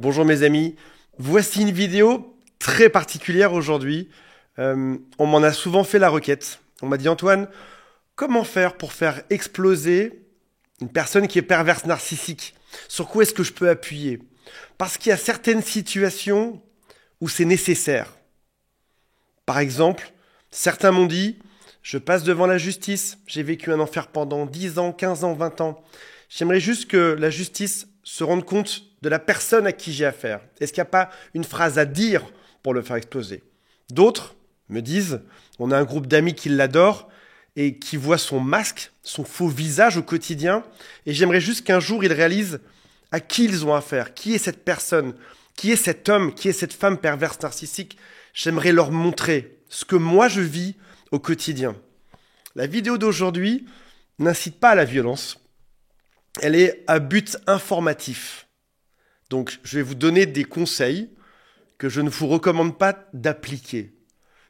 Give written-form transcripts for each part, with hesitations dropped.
Bonjour mes amis, voici une vidéo très particulière aujourd'hui. On m'en a souvent fait la requête. On m'a dit Antoine, comment faire pour faire exploser une personne qui est perverse narcissique? Sur quoi est-ce que je peux appuyer? Parce qu'il y a certaines situations où c'est nécessaire. Par exemple, certains m'ont dit, je passe devant la justice, j'ai vécu un enfer pendant 10 ans, 15 ans, 20 ans. J'aimerais juste que la justice se rende compte de la personne à qui j'ai affaire. Est-ce qu'il n'y a pas une phrase à dire pour le faire exploser? D'autres me disent, on a un groupe d'amis qui l'adore et qui voit son masque, son faux visage au quotidien, et j'aimerais juste qu'un jour ils réalisent à qui ils ont affaire, qui est cette personne, qui est cet homme, qui est cette femme perverse narcissique. J'aimerais leur montrer ce que moi je vis au quotidien. La vidéo d'aujourd'hui n'incite pas à la violence. Elle est à but informatif. Donc, je vais vous donner des conseils que je ne vous recommande pas d'appliquer.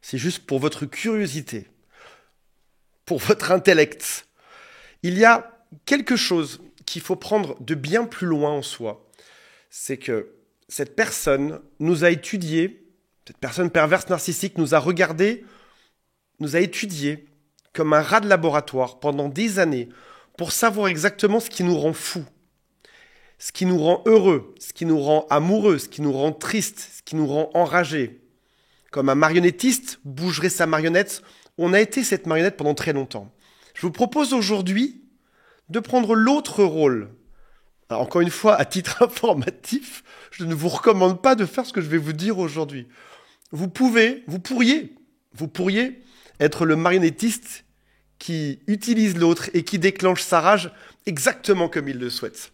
C'est juste pour votre curiosité, pour votre intellect. Il y a quelque chose qu'il faut prendre de bien plus loin en soi. C'est que cette personne nous a étudié, cette personne perverse narcissique nous a regardé, nous a étudié comme un rat de laboratoire pendant des années pour savoir exactement ce qui nous rend fous, ce qui nous rend heureux, ce qui nous rend amoureux, ce qui nous rend triste, ce qui nous rend enragés. Comme un marionnettiste bougerait sa marionnette, on a été cette marionnette pendant très longtemps. Je vous propose aujourd'hui de prendre l'autre rôle. Alors encore une fois, à titre informatif, je ne vous recommande pas de faire ce que je vais vous dire aujourd'hui. Vous pourriez être le marionnettiste qui utilise l'autre et qui déclenche sa rage exactement comme il le souhaite.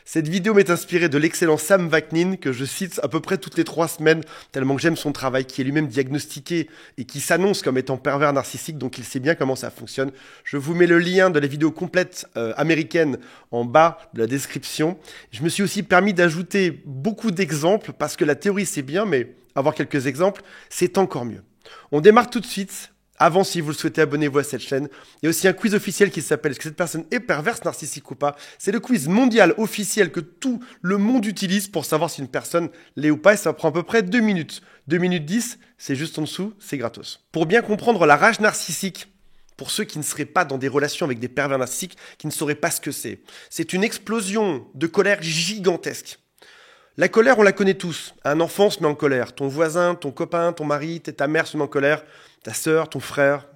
Cette vidéo m'est inspirée de l'excellent Sam Vaknin, que je cite à peu près toutes les 3 semaines, tellement que j'aime son travail, qui est lui-même diagnostiqué et qui s'annonce comme étant pervers narcissique, donc il sait bien comment ça fonctionne. Je vous mets le lien de la vidéo complète américaine en bas de la description. Je me suis aussi permis d'ajouter beaucoup d'exemples, parce que la théorie c'est bien, mais avoir quelques exemples, c'est encore mieux. On démarre tout de suite. Avant, si vous le souhaitez, abonnez-vous à cette chaîne. Il y a aussi un quiz officiel qui s'appelle « Est-ce que cette personne est perverse, narcissique ou pas ?» C'est le quiz mondial officiel que tout le monde utilise pour savoir si une personne l'est ou pas. Et ça prend à peu près 2 minutes. 2 minutes 10, c'est juste en dessous, c'est gratos. Pour bien comprendre la rage narcissique, pour ceux qui ne seraient pas dans des relations avec des pervers narcissiques, qui ne sauraient pas ce que c'est une explosion de colère gigantesque. La colère, on la connaît tous. Un enfant se met en colère. Ton voisin, ton copain, ton mari, ta mère se met en colère. Ta sœur, ton frère.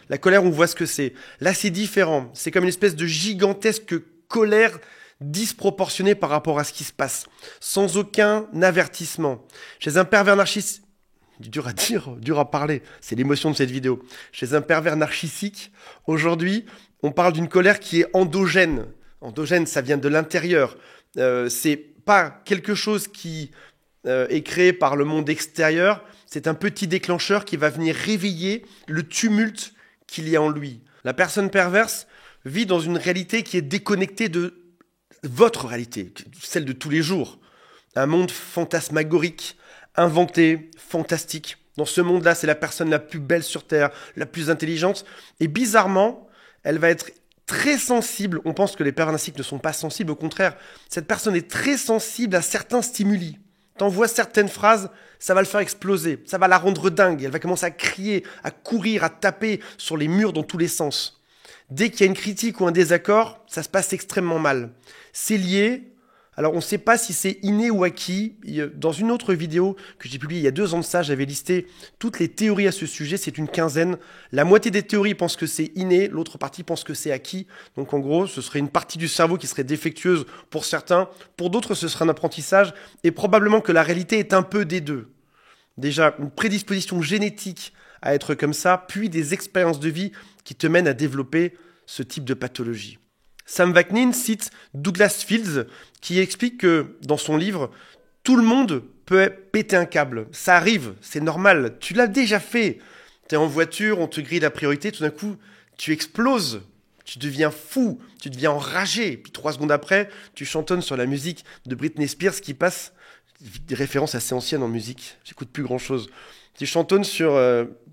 La colère, on voit ce que c'est. Là, c'est différent. C'est comme une espèce de gigantesque colère disproportionnée par rapport à ce qui se passe. Sans aucun avertissement. Chez un pervers narcissique, dur à dire, dur à parler. C'est l'émotion de cette vidéo. Chez un pervers narcissique, aujourd'hui, on parle d'une colère qui est endogène. Endogène, ça vient de l'intérieur. C'est pas quelque chose qui est créé par le monde extérieur. C'est un petit déclencheur qui va venir réveiller le tumulte qu'il y a en lui. La personne perverse vit dans une réalité qui est déconnectée de votre réalité, celle de tous les jours. Un monde fantasmagorique, inventé, fantastique. Dans ce monde-là, c'est la personne la plus belle sur Terre, la plus intelligente. Et bizarrement, elle va être très sensible. On pense que les pervers narcissiques ne sont pas sensibles. Au contraire, cette personne est très sensible à certains stimuli. T'envoies certaines phrases, ça va le faire exploser, ça va la rendre dingue, elle va commencer à crier, à courir, à taper sur les murs dans tous les sens. Dès qu'il y a une critique ou un désaccord, ça se passe extrêmement mal. C'est lié, alors on ne sait pas si c'est inné ou acquis. Dans une autre vidéo que j'ai publiée il y a 2 ans de ça, j'avais listé toutes les théories à ce sujet, c'est une quinzaine. La moitié des théories pensent que c'est inné, l'autre partie pense que c'est acquis. Donc en gros, ce serait une partie du cerveau qui serait défectueuse pour certains, pour d'autres ce serait un apprentissage, et probablement que la réalité est un peu des deux. Déjà, une prédisposition génétique à être comme ça, puis des expériences de vie qui te mènent à développer ce type de pathologie. Sam Vaknin cite Douglas Fields qui explique que dans son livre, tout le monde peut péter un câble. Ça arrive, c'est normal, tu l'as déjà fait. Tu es en voiture, on te grille la priorité, tout d'un coup, tu exploses. Tu deviens fou, tu deviens enragé. Puis 3 secondes après, tu chantonnes sur la musique de Britney Spears qui passe, des références assez anciennes en musique, j'écoute plus grand-chose. Tu chantonnes sur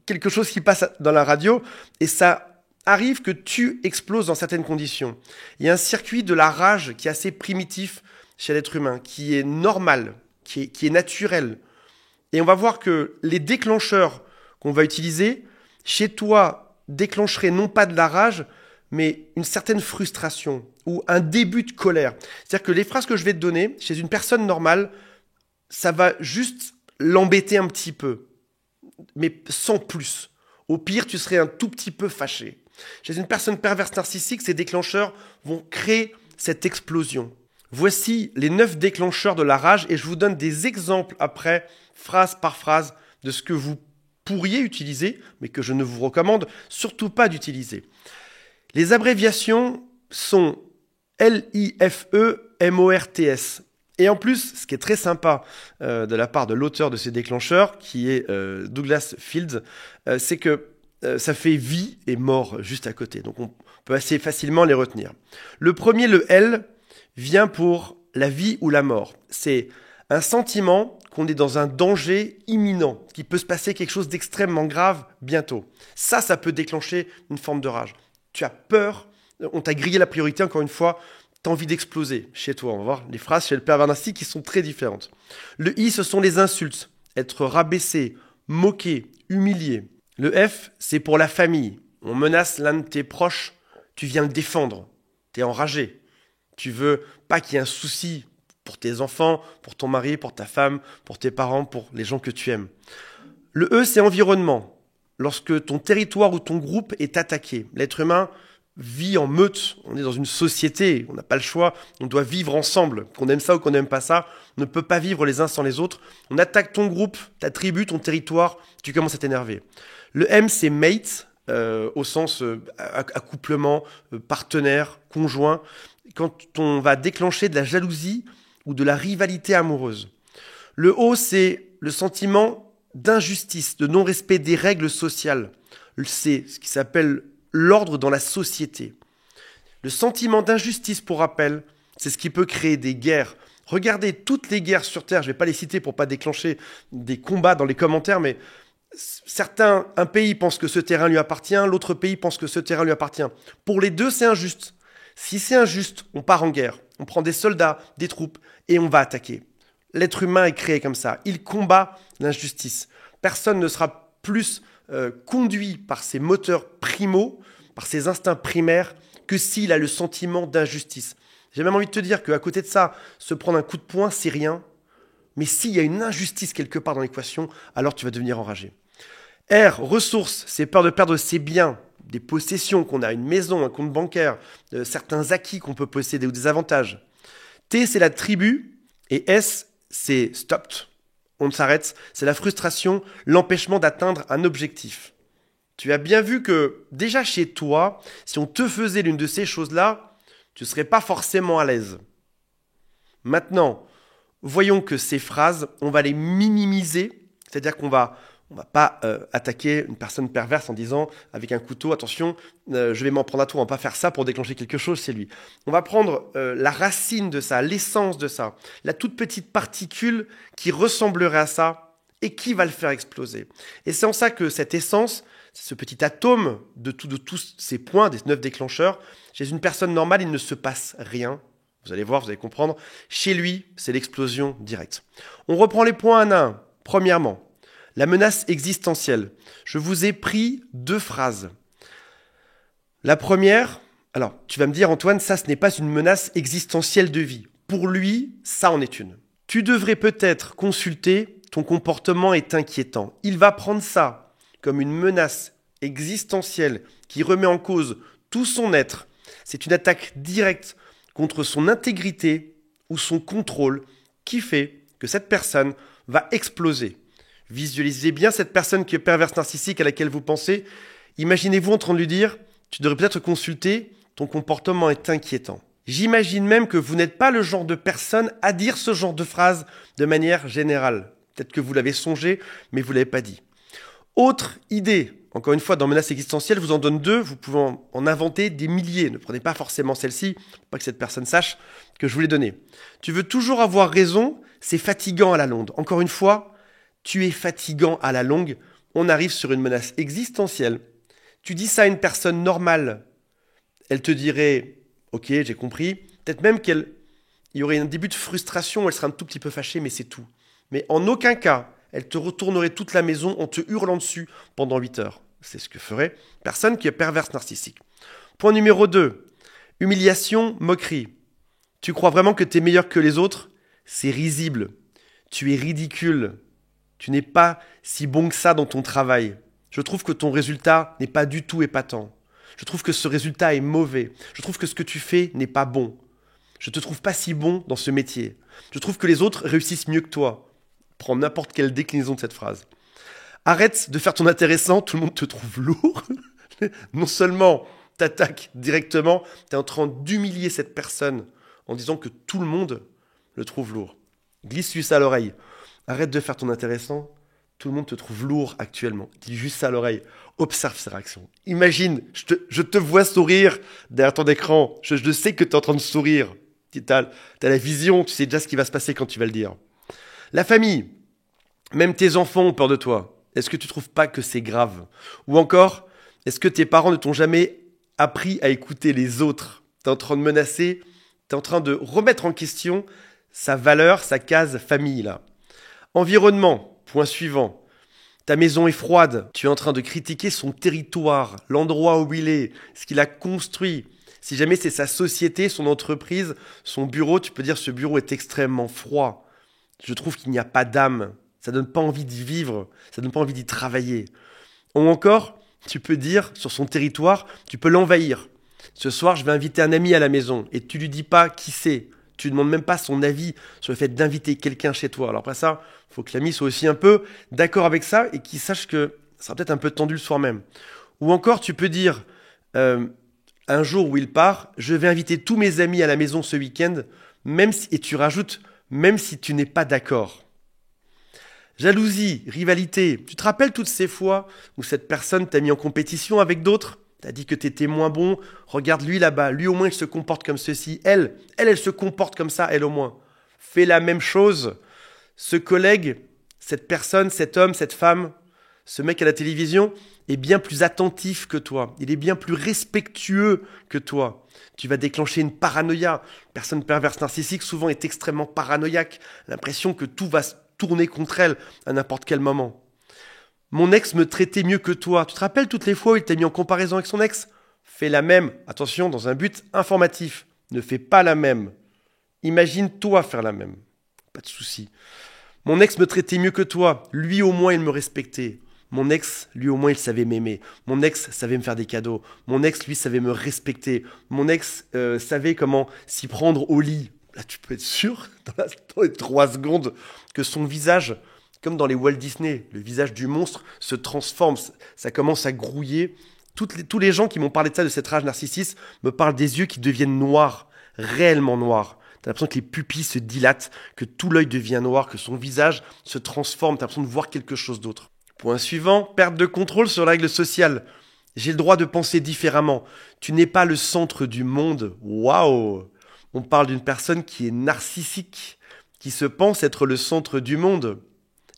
quelque chose qui passe dans la radio et ça arrive que tu exploses dans certaines conditions. Il y a un circuit de la rage qui est assez primitif chez l'être humain, qui est normal. qui est naturel. Et on va voir que les déclencheurs qu'on va utiliser, chez toi, déclencheraient non pas de la rage, mais une certaine frustration ou un début de colère. C'est-à-dire que les phrases que je vais te donner, chez une personne normale, ça va juste l'embêter un petit peu, mais sans plus. Au pire, tu serais un tout petit peu fâché. Chez une personne perverse narcissique, ces déclencheurs vont créer cette explosion. Voici les 9 déclencheurs de la rage et je vous donne des exemples après, phrase par phrase, de ce que vous pourriez utiliser, mais que je ne vous recommande surtout pas d'utiliser. Les abréviations sont LIFE-MORTS. Et en plus, ce qui est très sympa de la part de l'auteur de ces déclencheurs, qui est Douglas Fields, c'est que ça fait vie et mort juste à côté. Donc on peut assez facilement les retenir. Le premier, le L, vient pour la vie ou la mort. C'est un sentiment qu'on est dans un danger imminent, qu'il peut se passer quelque chose d'extrêmement grave bientôt. Ça peut déclencher une forme de rage. Tu as peur, on t'a grillé la priorité, encore une fois, tu as envie d'exploser chez toi. On va voir les phrases chez le pervers narcissique qui sont très différentes. Le I, ce sont les insultes. Être rabaissé, moqué, humilié. Le F, c'est pour la famille. On menace l'un de tes proches, tu viens le défendre. Tu es enragé. Tu veux pas qu'il y ait un souci pour tes enfants, pour ton mari, pour ta femme, pour tes parents, pour les gens que tu aimes. Le E, c'est environnement. Lorsque ton territoire ou ton groupe est attaqué. L'être humain vit en meute. On est dans une société. On n'a pas le choix. On doit vivre ensemble. Qu'on aime ça ou qu'on n'aime pas ça, on ne peut pas vivre les uns sans les autres. On attaque ton groupe, ta tribu, ton territoire. Tu commences à t'énerver. Le M, c'est mate, au sens accouplement, partenaire, conjoint. Quand on va déclencher de la jalousie ou de la rivalité amoureuse. Le O, c'est le sentiment d'injustice, de non-respect des règles sociales. C'est ce qui s'appelle l'ordre dans la société. Le sentiment d'injustice, pour rappel, c'est ce qui peut créer des guerres. Regardez toutes les guerres sur Terre, je ne vais pas les citer pour ne pas déclencher des combats dans les commentaires, mais un pays pense que ce terrain lui appartient, l'autre pays pense que ce terrain lui appartient. Pour les deux, c'est injuste. Si c'est injuste, on part en guerre, on prend des soldats, des troupes et on va attaquer. L'être humain est créé comme ça, il combat l'injustice. Personne ne sera plus conduit par ses moteurs primaux, par ses instincts primaires, que s'il a le sentiment d'injustice. J'ai même envie de te dire qu'à côté de ça, se prendre un coup de poing, c'est rien. Mais s'il y a une injustice quelque part dans l'équation, alors tu vas devenir enragé. R, ressources, c'est peur de perdre ses biens, des possessions qu'on a, une maison, un compte bancaire, certains acquis qu'on peut posséder ou des avantages. T, c'est la tribu. Et S, c'est stopped. On s'arrête. C'est la frustration, l'empêchement d'atteindre un objectif. Tu as bien vu que déjà chez toi, si on te faisait l'une de ces choses-là, tu ne serais pas forcément à l'aise. Maintenant, voyons que ces phrases, on va les minimiser. C'est-à-dire qu'on va pas attaquer une personne perverse en disant avec un couteau, attention, je vais m'en prendre à toi, on va pas faire ça pour déclencher quelque chose chez lui. On va prendre la racine de ça, l'essence de ça, la toute petite particule qui ressemblerait à ça et qui va le faire exploser. Et c'est en ça que cette essence, ce petit atome de tous ces points, des 9 déclencheurs, chez une personne normale, il ne se passe rien. Vous allez voir, vous allez comprendre. Chez lui, c'est l'explosion directe. On reprend les points un à un. Premièrement, la menace existentielle. Je vous ai pris 2 phrases. La première, alors tu vas me dire Antoine, ça ce n'est pas une menace existentielle de vie. Pour lui, ça en est une. Tu devrais peut-être consulter, ton comportement est inquiétant. Il va prendre ça comme une menace existentielle qui remet en cause tout son être. C'est une attaque directe contre son intégrité ou son contrôle qui fait que cette personne va exploser. Visualisez bien cette personne qui est perverse narcissique à laquelle vous pensez. Imaginez-vous en train de lui dire « Tu devrais peut-être consulter, ton comportement est inquiétant ». J'imagine même que vous n'êtes pas le genre de personne à dire ce genre de phrase de manière générale. Peut-être que vous l'avez songé, mais vous ne l'avez pas dit. Autre idée, encore une fois, dans menace existentielle, je vous en donne 2, vous pouvez en inventer des milliers. Ne prenez pas forcément celle-ci, pour pas que cette personne sache que je vous l'ai donnée. Tu veux toujours avoir raison, c'est fatigant à la longue. Encore une fois, tu es fatigant à la longue, on arrive sur une menace existentielle. Tu dis ça à une personne normale, elle te dirait « Ok, j'ai compris ». Peut-être même qu'il y aurait un début de frustration, elle serait un tout petit peu fâchée, mais c'est tout. Mais en aucun cas, elle te retournerait toute la maison en te hurlant dessus pendant 8 heures. C'est ce que ferait personne qui est perverse narcissique. Point numéro 2. Humiliation, moquerie. Tu crois vraiment que tu es meilleur que les autres? C'est risible. Tu es ridicule. Tu n'es pas si bon que ça dans ton travail. Je trouve que ton résultat n'est pas du tout épatant. Je trouve que ce résultat est mauvais. Je trouve que ce que tu fais n'est pas bon. Je te trouve pas si bon dans ce métier. Je trouve que les autres réussissent mieux que toi. Prends n'importe quelle déclinaison de cette phrase. Arrête de faire ton intéressant, tout le monde te trouve lourd. Non seulement t'attaques directement, tu es en train d'humilier cette personne en disant que tout le monde le trouve lourd. Glisse-lui ça à l'oreille. Arrête de faire ton intéressant, tout le monde te trouve lourd actuellement. Dis juste ça à l'oreille. Observe ses réactions. Imagine, je te vois sourire derrière ton écran. Je sais que tu es en train de sourire. Tu as la vision, tu sais déjà ce qui va se passer quand tu vas le dire. La famille, même tes enfants ont peur de toi. Est-ce que tu ne trouves pas que c'est grave? Ou encore, est-ce que tes parents ne t'ont jamais appris à écouter les autres? Tu es en train de menacer, tu es en train de remettre en question sa valeur, sa case famille là. Environnement, point suivant. Ta maison est froide, tu es en train de critiquer son territoire, l'endroit où il est, ce qu'il a construit. Si jamais c'est sa société, son entreprise, son bureau, tu peux dire ce bureau est extrêmement froid. Je trouve qu'il n'y a pas d'âme. Ça donne pas envie d'y vivre. Ça donne pas envie d'y travailler. Ou encore, tu peux dire sur son territoire, tu peux l'envahir. Ce soir, je vais inviter un ami à la maison et tu lui dis pas qui c'est. Tu ne demandes même pas son avis sur le fait d'inviter quelqu'un chez toi. Alors après ça, il faut que l'ami soit aussi un peu d'accord avec ça et qu'il sache que ça sera peut-être un peu tendu le soir même. Ou encore, tu peux dire un jour où il part, je vais inviter tous mes amis à la maison ce week-end, et tu rajoutes même si tu n'es pas d'accord. Jalousie, rivalité. Tu te rappelles toutes ces fois où cette personne t'a mis en compétition avec d'autres? T'as dit que t'étais moins bon. Regarde lui là-bas. Lui au moins il se comporte comme ceci. Elle se comporte comme ça, elle au moins. Fais la même chose. Ce collègue, cette personne, cet homme, cette femme, ce mec à la télévision est bien plus attentif que toi. Il est bien plus respectueux que toi. Tu vas déclencher une paranoïa. Personne perverse narcissique souvent est extrêmement paranoïaque. L'impression que tout va se tourner contre elle à n'importe quel moment. Mon ex me traitait mieux que toi. Tu te rappelles toutes les fois où il t'a mis en comparaison avec son ex? Fais la même. Attention, dans un but informatif. Ne fais pas la même. Imagine-toi faire la même. Pas de souci. Mon ex me traitait mieux que toi. Lui au moins il me respectait. Mon ex, lui au moins il savait m'aimer. Mon ex savait me faire des cadeaux. Mon ex, lui, savait me respecter. Mon ex savait comment s'y prendre au lit. Là, tu peux être sûr, dans les 3 secondes, que son visage, comme dans les Walt Disney, le visage du monstre se transforme. Ça commence à grouiller. Tous les gens qui m'ont parlé de ça, de cette rage narcissiste, me parlent des yeux qui deviennent noirs, réellement noirs. T'as l'impression que les pupilles se dilatent, que tout l'œil devient noir, que son visage se transforme. T'as l'impression de voir quelque chose d'autre. Point suivant, perte de contrôle sur la règle sociale. J'ai le droit de penser différemment. Tu n'es pas le centre du monde. Waouh! On parle d'une personne qui est narcissique, qui se pense être le centre du monde.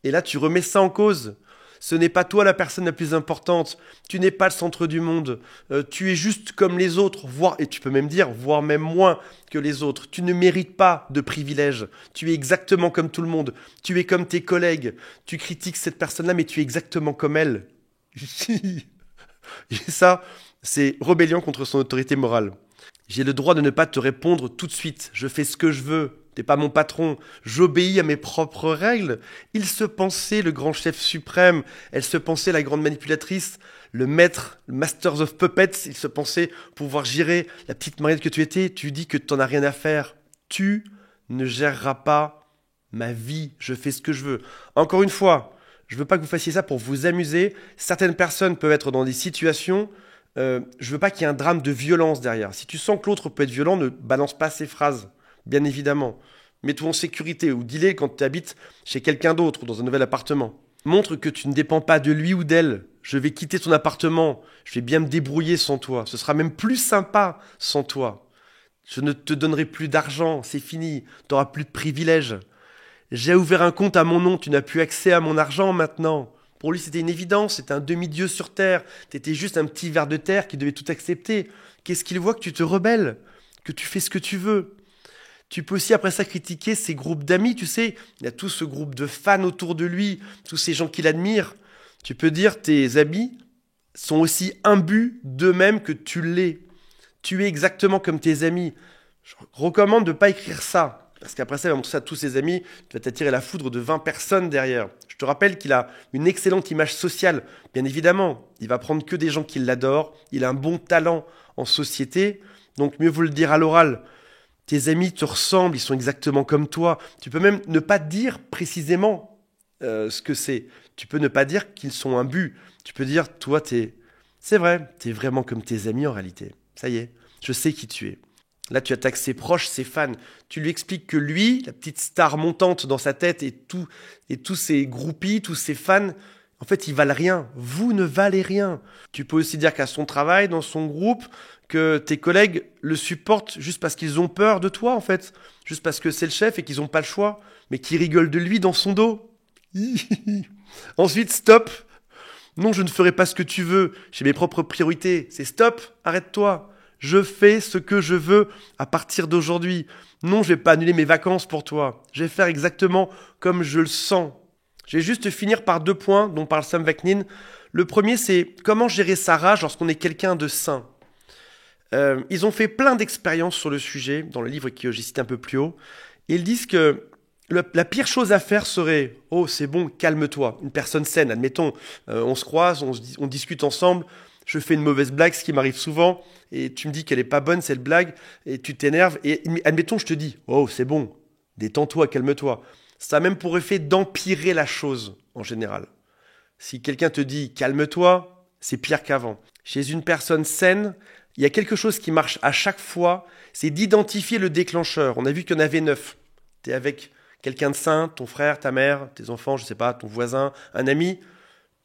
Et là, tu remets ça en cause. Ce n'est pas toi la personne la plus importante. Tu n'es pas le centre du monde. Tu es juste comme les autres, et tu peux même dire, voire même moins que les autres. Tu ne mérites pas de privilèges. Tu es exactement comme tout le monde. Tu es comme tes collègues. Tu critiques cette personne-là, mais tu es exactement comme elle. Et ça, c'est rébellion contre son autorité morale. J'ai le droit de ne pas te répondre tout de suite. Je fais ce que je veux. T'es pas mon patron. J'obéis à mes propres règles. Il se pensait le grand chef suprême. Elle se pensait la grande manipulatrice. Le maître, le Masters of Puppets. Il se pensait pouvoir gérer la petite marionnette que tu étais. Tu dis que t'en as rien à faire. Tu ne géreras pas ma vie. Je fais ce que je veux. Encore une fois, je veux pas que vous fassiez ça pour vous amuser. Certaines personnes peuvent être dans des situations... je veux pas qu'il y ait un drame de violence derrière. Si tu sens que l'autre peut être violent, ne balance pas ces phrases, bien évidemment. Mets-toi en sécurité ou dis-les quand tu habites chez quelqu'un d'autre ou dans un nouvel appartement. Montre que tu ne dépends pas de lui ou d'elle. Je vais quitter ton appartement, je vais bien me débrouiller sans toi. Ce sera même plus sympa sans toi. Je ne te donnerai plus d'argent, c'est fini, tu n'auras plus de privilèges. J'ai ouvert un compte à mon nom, tu n'as plus accès à mon argent maintenant. Pour lui, c'était une évidence, c'était un demi-dieu sur terre. T'étais juste un petit ver de terre qui devait tout accepter. Qu'est-ce qu'il voit que tu te rebelles, que tu fais ce que tu veux? Tu peux aussi après ça critiquer ses groupes d'amis, tu sais, il y a tout ce groupe de fans autour de lui, tous ces gens qui l'admirent. Tu peux dire tes amis sont aussi imbus d'eux-mêmes que tu l'es. Tu es exactement comme tes amis. Je recommande de ne pas écrire ça, parce qu'après ça, il va montrer ça à tous ses amis, tu vas t'attirer la foudre de 20 personnes derrière. Je te rappelle qu'il a une excellente image sociale, bien évidemment. Il va prendre que des gens qui l'adorent, il a un bon talent en société, donc mieux vaut le dire à l'oral. Tes amis te ressemblent, ils sont exactement comme toi. Tu peux même ne pas dire précisément ce que c'est. Tu peux ne pas dire qu'ils sont imbus. Tu peux dire, toi, c'est vrai, t'es vraiment comme tes amis en réalité. Ça y est, je sais qui tu es. Là, tu attaques ses proches, ses fans. Tu lui expliques que lui, la petite star montante dans sa tête et tous ses groupies, tous ses fans, en fait, ils valent rien. Vous ne valez rien. Tu peux aussi dire qu'à son travail, dans son groupe, que tes collègues le supportent juste parce qu'ils ont peur de toi, en fait. Juste parce que c'est le chef et qu'ils n'ont pas le choix, mais qu'ils rigolent de lui dans son dos. Ensuite, stop. Non, je ne ferai pas ce que tu veux. J'ai mes propres priorités. C'est stop, arrête-toi. Je fais ce que je veux à partir d'aujourd'hui. Non, je vais pas annuler mes vacances pour toi. Je vais faire exactement comme je le sens. Je vais juste finir par 2 points dont parle Sam Vaknin. Le premier, c'est comment gérer sa rage lorsqu'on est quelqu'un de sain. Ils ont fait plein d'expériences sur le sujet, dans le livre que j'ai cité un peu plus haut. Et ils disent que la pire chose à faire serait « Oh, c'est bon, calme-toi ». Une personne saine, admettons, on se croise, on discute ensemble, je fais une mauvaise blague, ce qui m'arrive souvent, et tu me dis qu'elle est pas bonne cette blague, et tu t'énerves, et admettons, je te dis « Oh, c'est bon, détends-toi, calme-toi ». Ça a même pour effet d'empirer la chose, en général. Si quelqu'un te dit « Calme-toi », c'est pire qu'avant. Chez une personne saine, il y a quelque chose qui marche à chaque fois, c'est d'identifier le déclencheur. On a vu qu'il y en avait 9. Tu es avec quelqu'un de sain, ton frère, ta mère, tes enfants, je sais pas, ton voisin, un ami.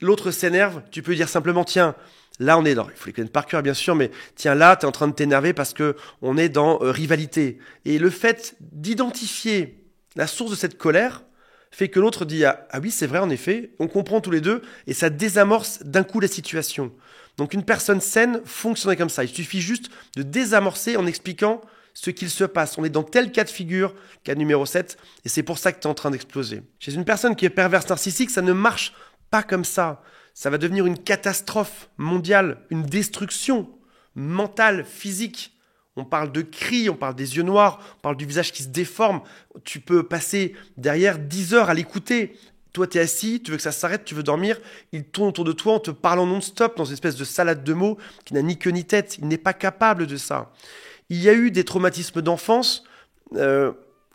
L'autre s'énerve, tu peux dire simplement « Tiens, là on est dans... » Il faut les connaître par cœur bien sûr, mais tiens là, tu es en train de t'énerver parce qu'on est dans rivalité. Et le fait d'identifier la source de cette colère fait que l'autre dit « Ah oui, c'est vrai en effet, on comprend tous les deux et ça désamorce d'un coup la situation. » Donc une personne saine fonctionnerait comme ça. Il suffit juste de désamorcer en expliquant ce qu'il se passe. On est dans tel cas de figure, cas numéro 7, et c'est pour ça que tu es en train d'exploser. Chez une personne qui est perverse narcissique, ça ne marche pas comme ça. Ça va devenir une catastrophe mondiale, une destruction mentale, physique. On parle de cris, on parle des yeux noirs, on parle du visage qui se déforme. Tu peux passer derrière 10 heures à l'écouter. Toi, tu es assis, tu veux que ça s'arrête, tu veux dormir. Il tourne autour de toi en te parlant non-stop dans une espèce de salade de mots qui n'a ni queue ni tête. Il n'est pas capable de ça. Il y a eu des traumatismes d'enfance.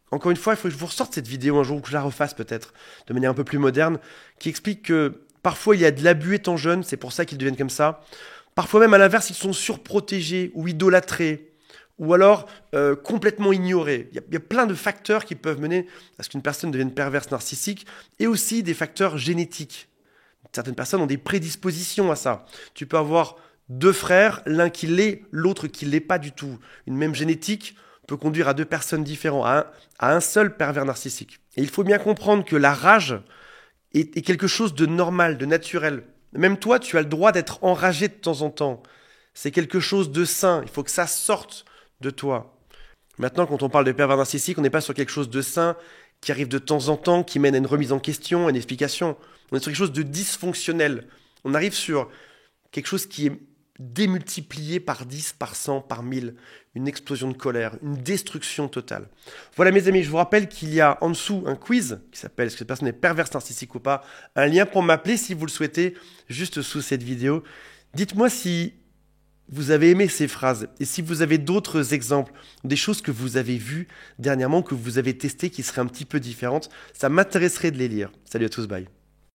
Encore une fois, il faut que je vous ressorte cette vidéo un jour, ou que je la refasse peut-être, de manière un peu plus moderne, qui explique que parfois il y a de l'abus étant jeunes, c'est pour ça qu'ils deviennent comme ça. Parfois même à l'inverse, ils sont surprotégés ou idolâtrés, ou alors complètement ignorés. Il y a plein de facteurs qui peuvent mener à ce qu'une personne devienne perverse narcissique, et aussi des facteurs génétiques. Certaines personnes ont des prédispositions à ça. Tu peux avoir 2 frères, l'un qui l'est, l'autre qui ne l'est pas du tout. Une même génétique peut conduire à 2 personnes différentes, à un seul pervers narcissique. Et il faut bien comprendre que la rage est quelque chose de normal, de naturel. Même toi, tu as le droit d'être enragé de temps en temps. C'est quelque chose de sain, il faut que ça sorte de toi. Maintenant, quand on parle de pervers narcissique, on n'est pas sur quelque chose de sain qui arrive de temps en temps, qui mène à une remise en question, à une explication. On est sur quelque chose de dysfonctionnel. On arrive sur quelque chose qui est démultiplié par 10, par 100, par 1000, une explosion de colère, une destruction totale. Voilà mes amis, je vous rappelle qu'il y a en dessous un quiz qui s'appelle « Est-ce que cette personne est perverse narcissique ou pas ?» Un lien pour m'appeler si vous le souhaitez, juste sous cette vidéo. Dites-moi si vous avez aimé ces phrases et si vous avez d'autres exemples, des choses que vous avez vues dernièrement, que vous avez testées qui seraient un petit peu différentes, ça m'intéresserait de les lire. Salut à tous, bye.